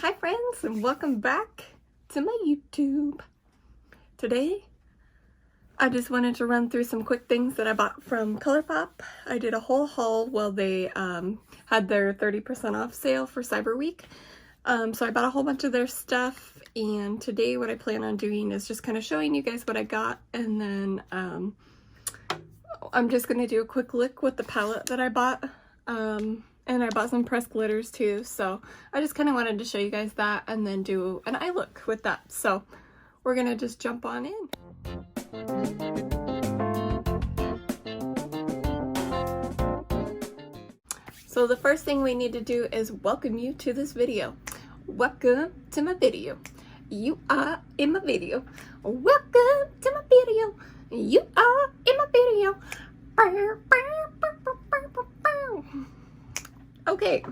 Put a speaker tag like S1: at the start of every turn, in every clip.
S1: Hi friends, and welcome back to my YouTube. Today I just wanted to run through some quick things that I bought from Colourpop. I did a whole haul while they had their 30% off sale for Cyber Week. So I bought a whole bunch of their stuff, and today what I plan on doing is just kind of showing you guys what I got, and then I'm just going to do a quick look with the palette that I bought. And I bought some pressed glitters too, so I just kind of wanted to show you guys that and then do an eye look with that. So we're gonna just jump on in. So the first thing we need to do is welcome you to this video. Welcome to my video. You are in my video. Welcome to my video. You are in my video. Okay,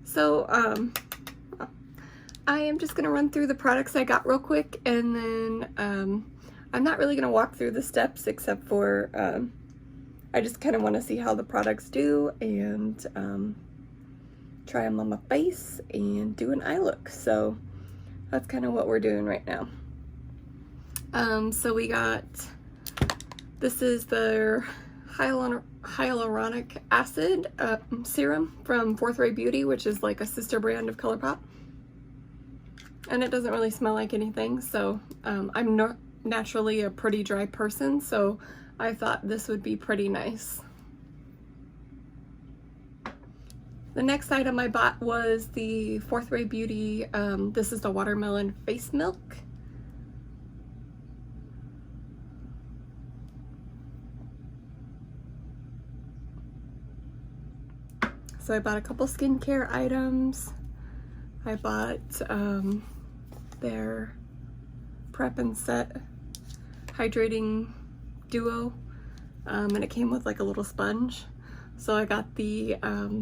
S1: so I am just going to run through the products I got real quick, and then I'm not really going to walk through the steps except for I just kind of want to see how the products do and try them on my face and do an eye look. So that's kind of what we're doing right now. So we got, this is their Hyaluronic acid serum from Fourth Ray Beauty, which is like a sister brand of Colourpop, and it doesn't really smell like anything. So I'm not naturally a pretty dry person, so I thought this would be pretty nice. The next item I bought was the Fourth Ray Beauty, this is the watermelon face milk. So I bought a couple skincare items. I bought their Prep and Set Hydrating Duo, and it came with like a little sponge. So I got the,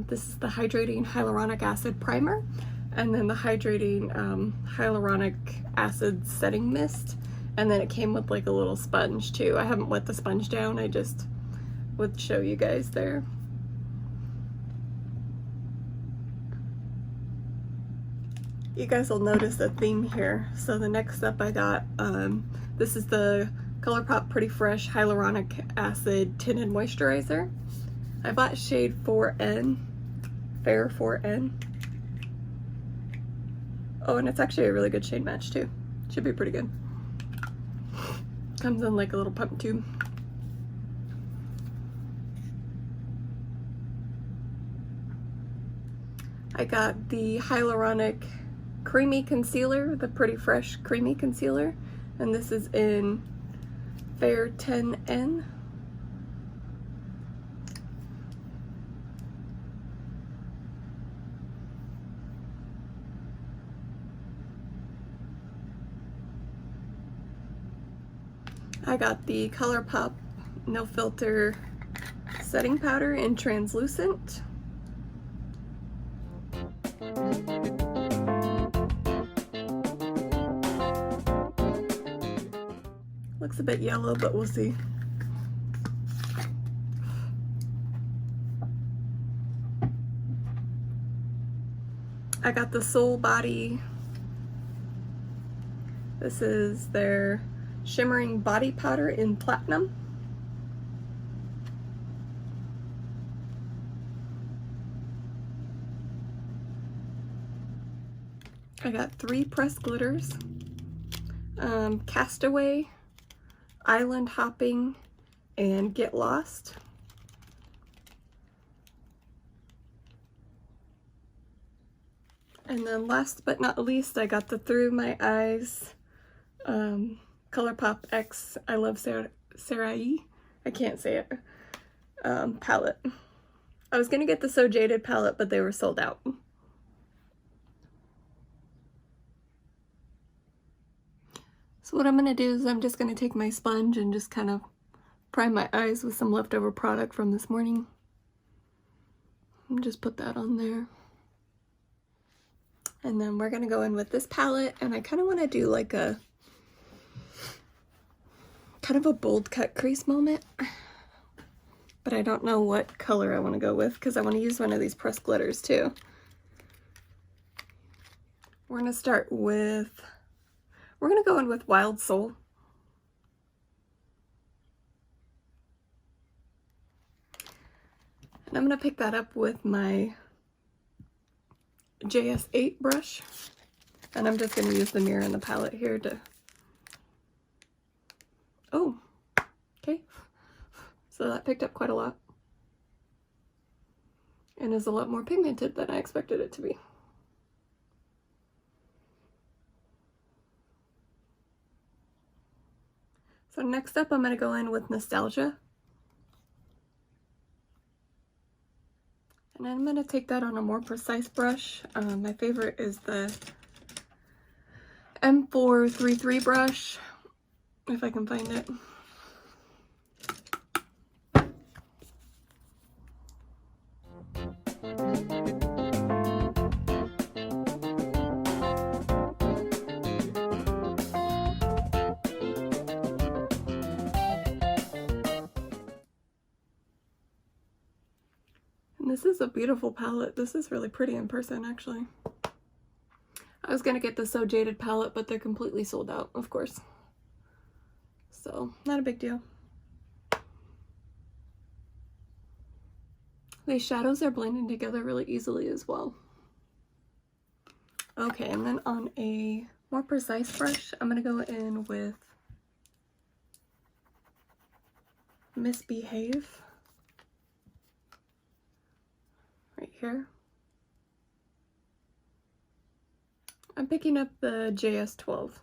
S1: this is the Hydrating Hyaluronic Acid Primer, and then the Hydrating Hyaluronic Acid Setting Mist, and then it came with like a little sponge too. I haven't wet the sponge down, I just would show you guys there. You guys will notice a theme here. So the next up I got, this is the Colourpop Pretty Fresh Hyaluronic Acid Tinted Moisturizer. I bought shade 4N, Fair 4N. Oh, and it's actually a really good shade match too. Should be pretty good. Comes in like a little pump tube. I got the Hyaluronic Creamy Concealer, the Pretty Fresh Creamy Concealer, and this is in Fair 10N. I got the Colourpop No Filter Setting Powder in Translucent. Looks a bit yellow, but we'll see. I got the Soul Body. This is their Shimmering Body Powder in Platinum. I got 3 pressed glitters. Castaway, Island Hopping, and Get Lost. And then last but not least, I got the Through My Eyes Colourpop X Iluvsarahii, I can't say it, palette. I was gonna get the So Jaded palette, but they were sold out. So what I'm going to do is I'm just going to take my sponge and just kind of prime my eyes with some leftover product from this morning. And just put that on there. And then we're going to go in with this palette, and I kind of want to do like a kind of a bold cut crease moment. But I don't know what color I want to go with because I want to use one of these pressed glitters too. We're gonna start with, we're gonna go in with Wild Soul. And I'm gonna pick that up with my JS8 brush. And I'm just gonna use the mirror and the palette here to, oh, okay. So that picked up quite a lot. And is a lot more pigmented than I expected it to be. So next up, I'm going to go in with Nostalgia. And I'm going to take that on a more precise brush. My favorite is the M433 brush, if I can find it. This is a beautiful palette. This is really pretty in person, actually. I was gonna get the So Jaded palette, but they're completely sold out, of course. So, not a big deal. These shadows are blending together really easily as well. Okay, and then on a more precise brush, I'm gonna go in with Misbehave. Right here. I'm picking up the JS12.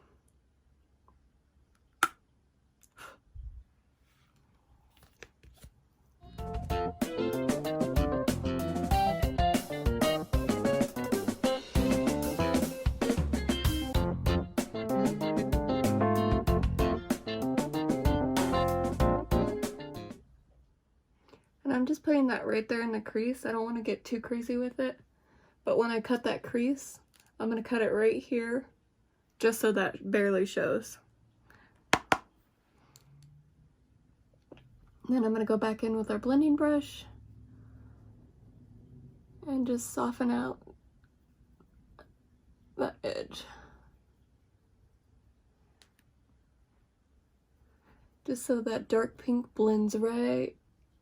S1: And I'm just putting that right there in the crease. I don't want to get too crazy with it. But when I cut that crease, I'm going to cut it right here, just so that barely shows. Then I'm going to go back in with our blending brush and just soften out that edge. Just so that dark pink blends right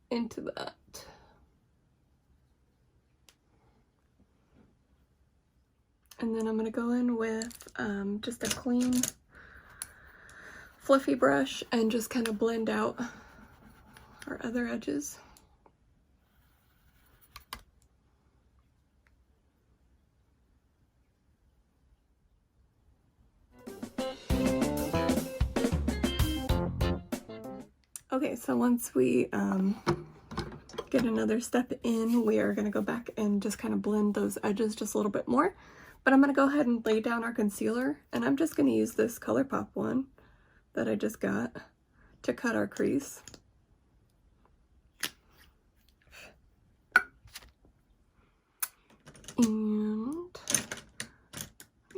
S1: into that. And then I'm going to go in with just a clean, fluffy brush and just kind of blend out our other edges. Okay, so once we get another step in, we are going to go back and just kind of blend those edges just a little bit more. But I'm going to go ahead and lay down our concealer, and I'm just going to use this Colourpop one that I just got to cut our crease. And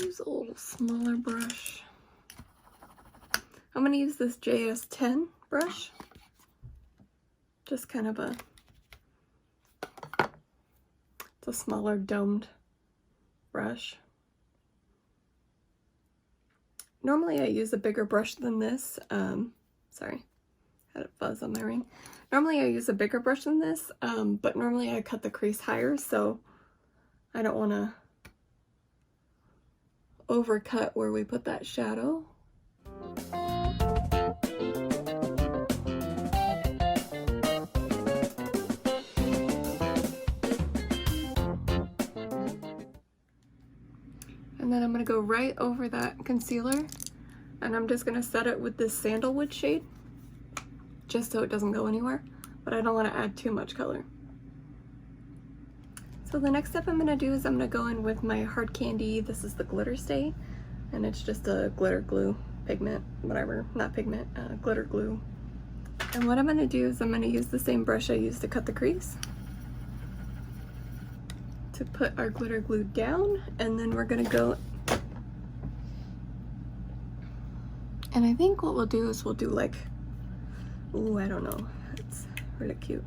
S1: use a little smaller brush. I'm going to use this JS10 brush. Just kind of it's a smaller domed brush. Normally I use a bigger brush than this. Sorry, had a fuzz on my ring. Normally I use a bigger brush than this, but normally I cut the crease higher, so I don't want to overcut where we put that shadow. And then I'm going to go right over that concealer, and I'm just going to set it with this sandalwood shade, just so it doesn't go anywhere, but I don't want to add too much color. So the next step I'm going to do is I'm going to go in with my Hard Candy. This is the Glitter Stay, and it's just a glitter glue pigment, whatever, not pigment, glitter glue. And what I'm going to do is I'm going to use the same brush I used to cut the crease to put our glitter glue down, and then we're going to go, and I think what we'll do is we'll do like, ooh, I don't know, it's really cute.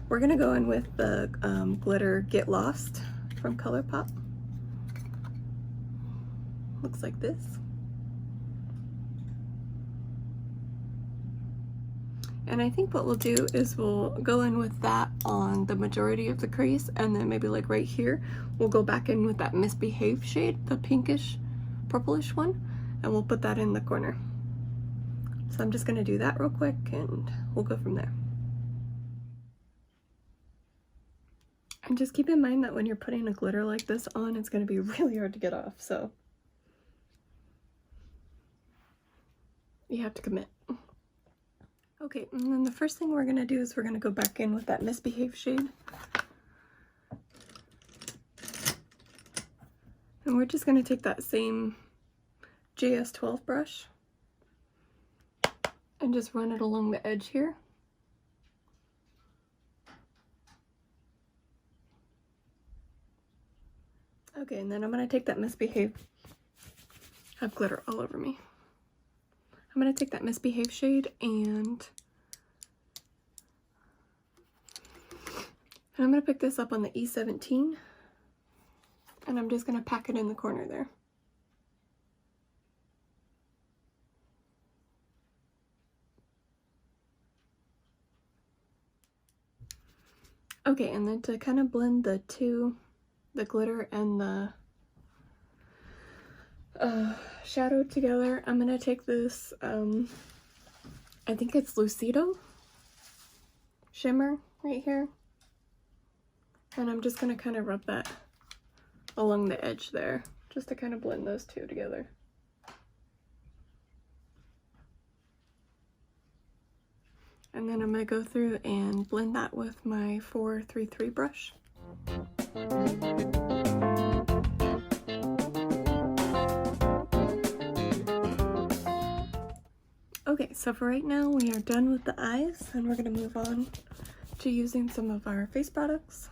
S1: We're going to go in with the glitter Get Lost from Colourpop. looks like this. And I think what we'll do is we'll go in with that on the majority of the crease, and then maybe like right here, we'll go back in with that Misbehave shade, the pinkish, purplish one, and we'll put that in the corner. So I'm just gonna do that real quick and we'll go from there. And just keep in mind that when you're putting a glitter like this on, it's gonna be really hard to get off, so you have to commit. Okay, and then the first thing we're gonna do is we're gonna go back in with that Misbehave shade. And we're just gonna take that same JS12 brush and just run it along the edge here. Okay, and then I'm gonna take that Misbehave, I have glitter all over me. I'm gonna take that Misbehave shade and I'm gonna pick this up on the E17 and I'm just gonna pack it in the corner there. Okay, and then to kind of blend the two, the glitter and the shadow together, I'm gonna take this, I think it's Lucido shimmer right here, and I'm just gonna kind of rub that along the edge there, just to kind of blend those two together. And then I'm gonna go through and blend that with my 433 brush. Okay, so for right now we are done with the eyes and we're going to move on to using some of our face products.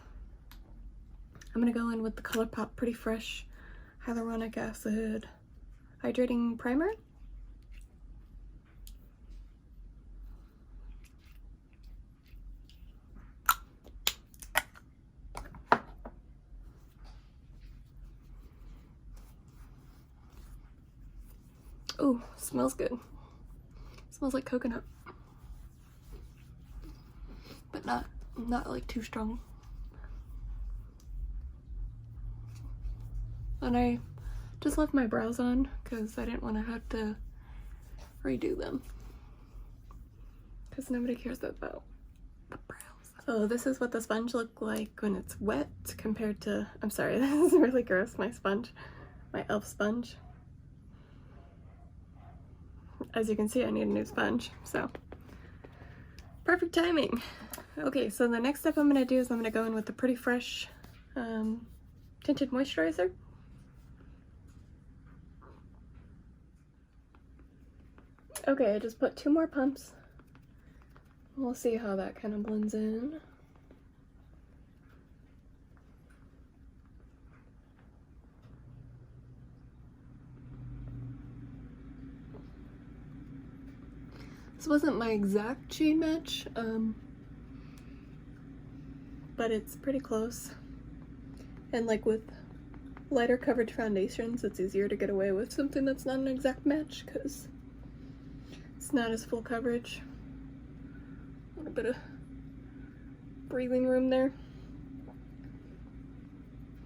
S1: I'm going to go in with the Colourpop Pretty Fresh Hyaluronic Acid Hydrating Primer. Oh, smells good. Smells like coconut, but not like too strong. And I just left my brows on because I didn't want to have to redo them, because nobody cares about the brows. So this is what the sponge looked like when it's wet compared to, I'm sorry, this is really gross, my sponge, my e.l.f. sponge. As you can see, I need a new sponge, so perfect timing. Okay, so the next step I'm going to do is I'm going to go in with the Pretty Fresh Tinted Moisturizer. Okay, I just put 2 more pumps. We'll see how that kind of blends in. This wasn't my exact shade match, but it's pretty close. And like with lighter coverage foundations, it's easier to get away with something that's not an exact match because it's not as full coverage. A little bit of breathing room there.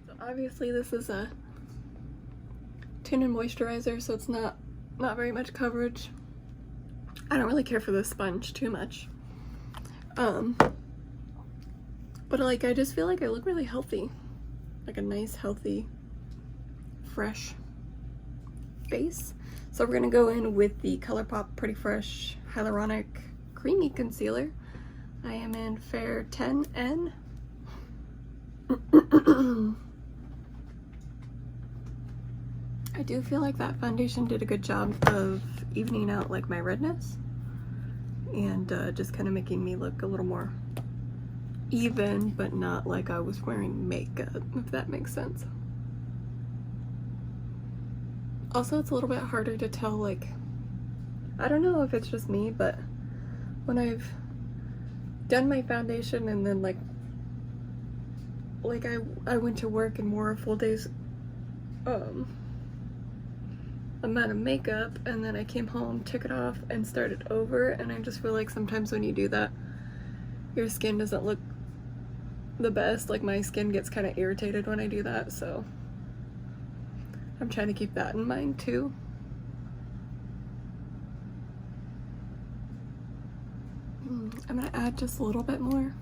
S1: So obviously this is a tinted moisturizer, so it's not very much coverage. I don't really care for this sponge too much. But like I just feel like I look really healthy. Like a nice, healthy, fresh face. So we're gonna go in with the Colourpop Pretty Fresh Hyaluronic Creamy Concealer. I am in Fair 10N. I do feel like that foundation did a good job of evening out like my redness and just kind of making me look a little more even, but not like I was wearing makeup, if that makes sense. Also, it's a little bit harder to tell, like, I don't know if it's just me, but when I've done my foundation and then like I went to work and wore a full day's amount of makeup, and then I came home, took it off, and started over, and I just feel like sometimes when you do that, your skin doesn't look the best. Like, my skin gets kind of irritated when I do that, so I'm trying to keep that in mind too. I'm gonna add just a little bit more.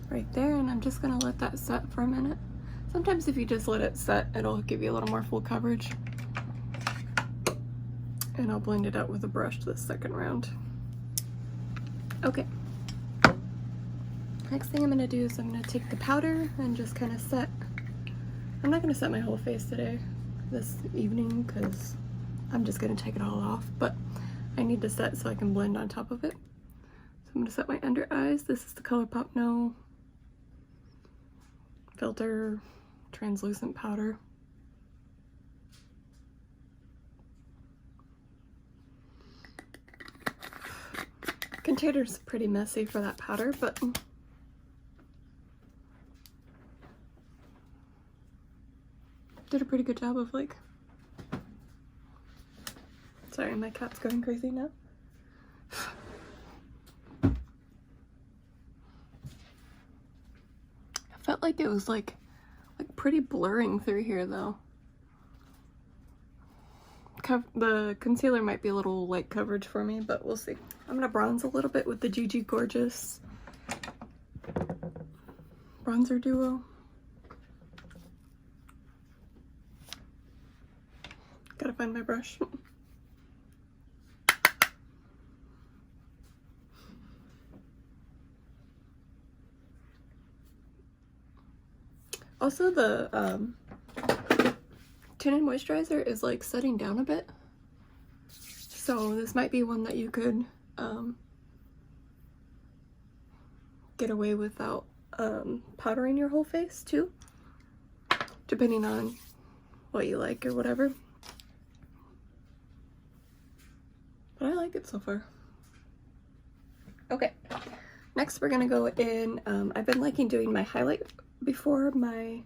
S1: Right there, and I'm just gonna let that set for a minute. Sometimes if you just let it set, it'll give you a little more full coverage. And I'll blend it out with a brush this second round. Okay. Next thing I'm gonna do is I'm gonna take the powder and just kind of set. I'm not gonna set my whole face today, this evening, because I'm just gonna take it all off, but I need to set so I can blend on top of it. So I'm gonna set my under eyes. This is the Colourpop No Filter Translucent Powder. Container's pretty messy for that powder, but did a pretty good job of, like, sorry, my cat's going crazy now. I felt like it was like pretty blurring through here though. The concealer might be a little light coverage for me, but we'll see. I'm gonna bronze a little bit with the GigiGorgeous bronzer duo. Gotta find my brush. Also, the Tinted moisturizer is like setting down a bit, so this might be one that you could get away without powdering your whole face too, depending on what you like or whatever. But I like it so far. Okay, next we're gonna go in. I've been liking doing my highlight before my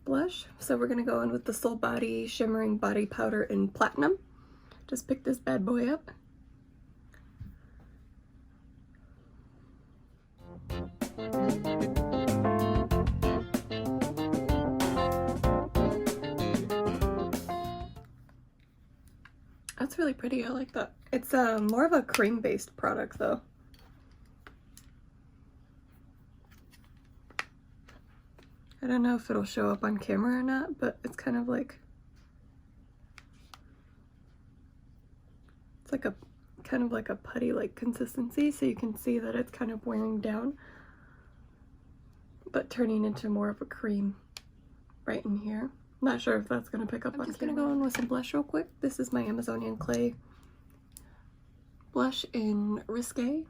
S1: blush, so we're gonna go in with the Soul Body Shimmering Body Powder in Platinum. Just pick this bad boy up. That's really pretty. I like that. It's more of a cream-based product though. I don't know if it'll show up on camera or not, but it's kind of like, it's like a kind of like a putty like consistency, so you can see that it's kind of wearing down but turning into more of a cream right in here. Not sure if that's gonna pick up on camera. I'm just gonna go in with some blush real quick. This is my Amazonian Clay blush in Risque.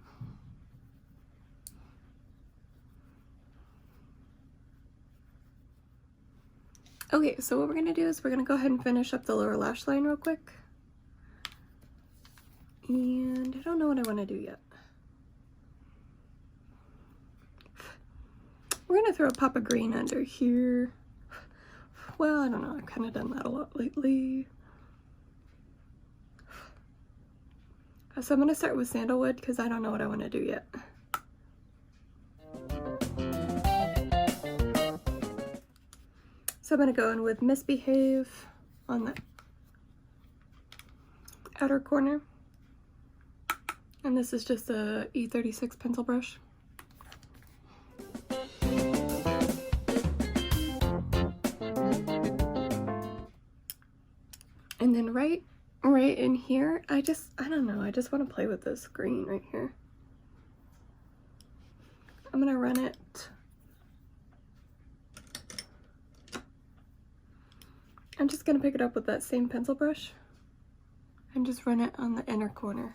S1: Okay, so what we're gonna do is we're gonna go ahead and finish up the lower lash line real quick. And I don't know what I want to do yet. We're gonna throw a pop of green under here. Well, I don't know, I've kind of done that a lot lately. So I'm gonna start with Sandalwood because I don't know what I want to do yet. So I'm gonna go in with Misbehave on the outer corner. And this is just a E36 pencil brush. And then right in here, I don't know, I just want to play with this green right here. I'm gonna run it I'm just gonna pick it up with that same pencil brush and just run it on the inner corner.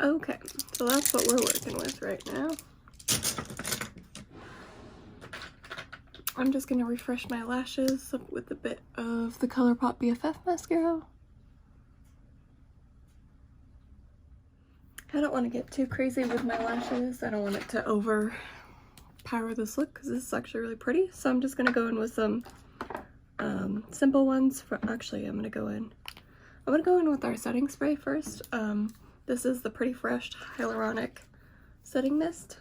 S1: Okay, so that's what we're working with right now. I'm just gonna refresh my lashes with a bit of the Colourpop BFF mascara. I don't want to get too crazy with my lashes. I don't want it to overpower this look because this is actually really pretty. So I'm just going to go in with some simple ones. Actually, I'm going to go in with our setting spray first. This is the Pretty Fresh Hyaluronic Setting Mist.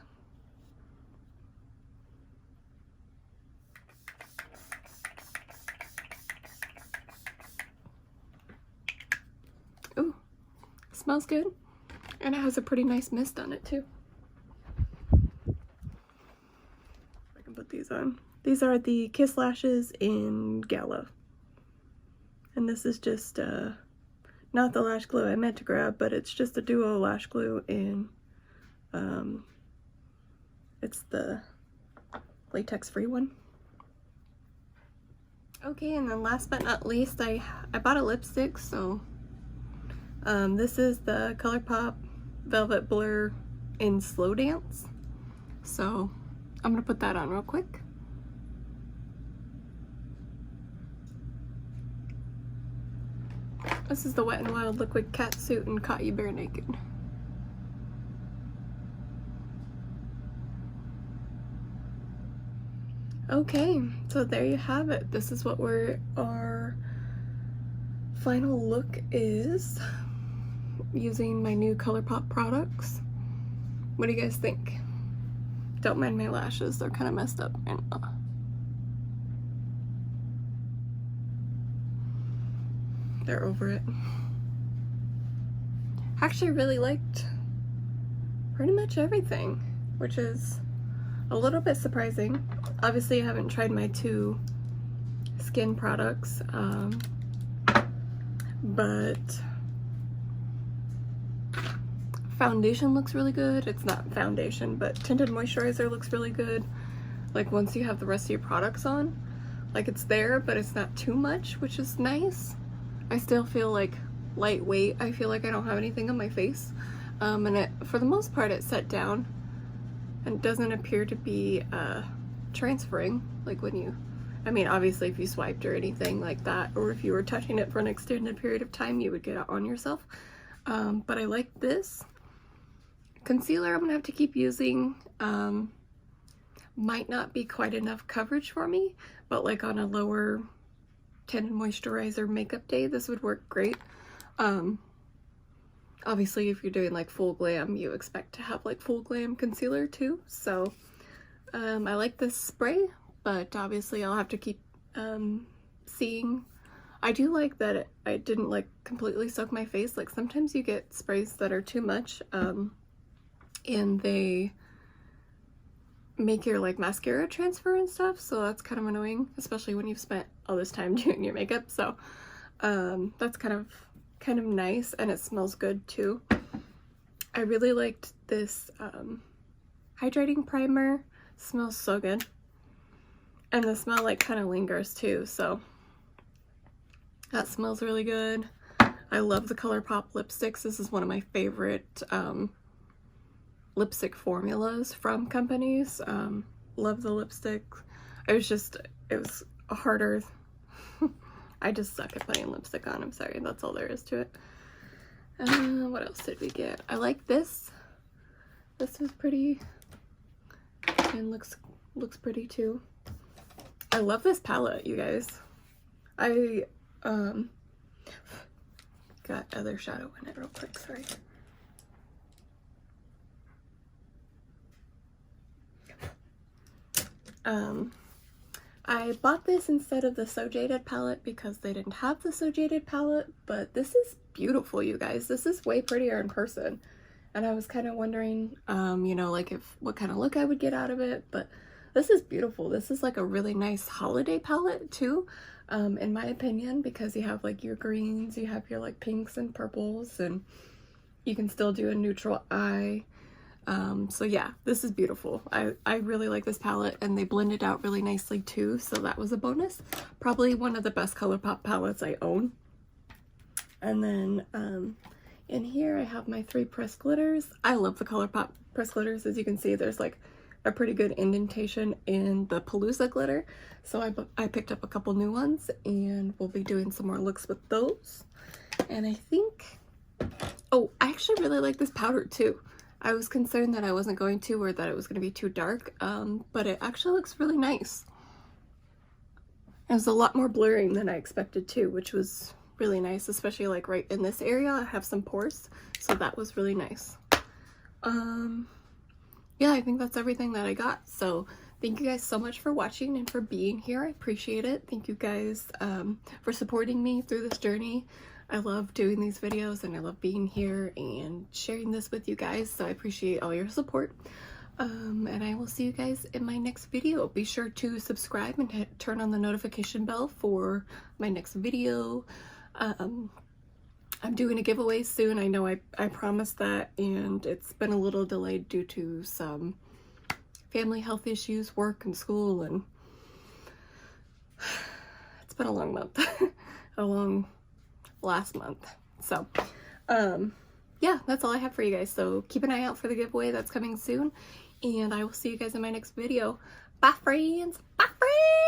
S1: Ooh, smells good. And it has a pretty nice mist on it too. I can put these on. These are the Kiss Lashes in Gala. And this is just not the lash glue I meant to grab, but it's just a duo lash glue in it's the latex free one. Okay, and then last but not least, I bought a lipstick. So this is the Colourpop Velvet Blur in Slow Dance. So I'm gonna put that on real quick. This is the Wet n Wild Liquid Catsuit and Caught You Bare Naked. Okay, so there you have it. This is what our final look is using my new Colourpop products. What do you guys think? Don't mind my lashes, they're kind of messed up right now. They're over it. Actually really liked pretty much everything, which is a little bit surprising. Obviously I haven't tried my 2 skin products, but foundation looks really good. It's not foundation, but tinted moisturizer looks really good. Like once you have the rest of your products on, like it's there, but it's not too much, which is nice. I still feel like lightweight. I feel like I don't have anything on my face. And for the most part, it's set down and doesn't appear to be transferring. Like when you, I mean, obviously if you swiped or anything like that, or if you were touching it for an extended period of time, you would get it on yourself. But I like this. Concealer I'm gonna have to keep using. Might not be quite enough coverage for me, but like on a lower tinted moisturizer makeup day, this would work great. Obviously if you're doing like full glam, you expect to have like full glam concealer too. So I like this spray, but obviously I'll have to keep seeing. I do like that I didn't like completely soak my face. Like sometimes you get sprays that are too much and they make your like mascara transfer and stuff, so that's kind of annoying, especially when you've spent all this time doing your makeup. So that's kind of nice, and it smells good too. I really liked this hydrating primer. Smells so good, and the smell like kind of lingers too, so that smells really good. I love the Colourpop lipsticks. This is one of my favorite lipstick formulas from companies. Love the lipstick. It was harder. I just suck at putting lipstick on. I'm sorry, that's all there is to it. What else did we get? I like this. This is pretty and looks pretty too. I love this palette, you guys. I got other shadow in it real quick, sorry. I bought this instead of the So Jaded palette because they didn't have the So Jaded palette, but this is beautiful, you guys. This is way prettier in person. And I was kind of wondering, you know, like what kind of look I would get out of it, but this is beautiful. This is like a really nice holiday palette too, in my opinion, because you have like your greens, you have your like pinks and purples, and you can still do a neutral eye. So yeah, this is beautiful. I really like this palette, and they blend it out really nicely too, so that was a bonus. Probably one of the best Colourpop palettes I own. And then in here I have my 3 pressed glitters. I love the Colourpop pressed glitters. As you can see, there's like a pretty good indentation in the Palooza glitter, so I picked up a couple new ones, and we'll be doing some more looks with those. And I think Oh, I actually really like this powder too. I was concerned that I wasn't going to, or that it was going to be too dark, but it actually looks really nice. It was a lot more blurring than I expected too, which was really nice, especially like right in this area. I have some pores, so that was really nice. Yeah, I think that's everything that I got. So thank you guys so much for watching and for being here. I appreciate it. Thank you guys for supporting me through this journey. I love doing these videos and I love being here and sharing this with you guys, so I appreciate all your support. And I will see you guys in my next video. Be sure to subscribe and turn on the notification bell for my next video. I'm doing a giveaway soon. I know I promised that, and it's been a little delayed due to some family health issues, work and school, and it's been a long month. A long last month. So yeah, that's all I have for you guys. So keep an eye out for the giveaway that's coming soon, and I will see you guys in my next video. Bye friends. Bye friends.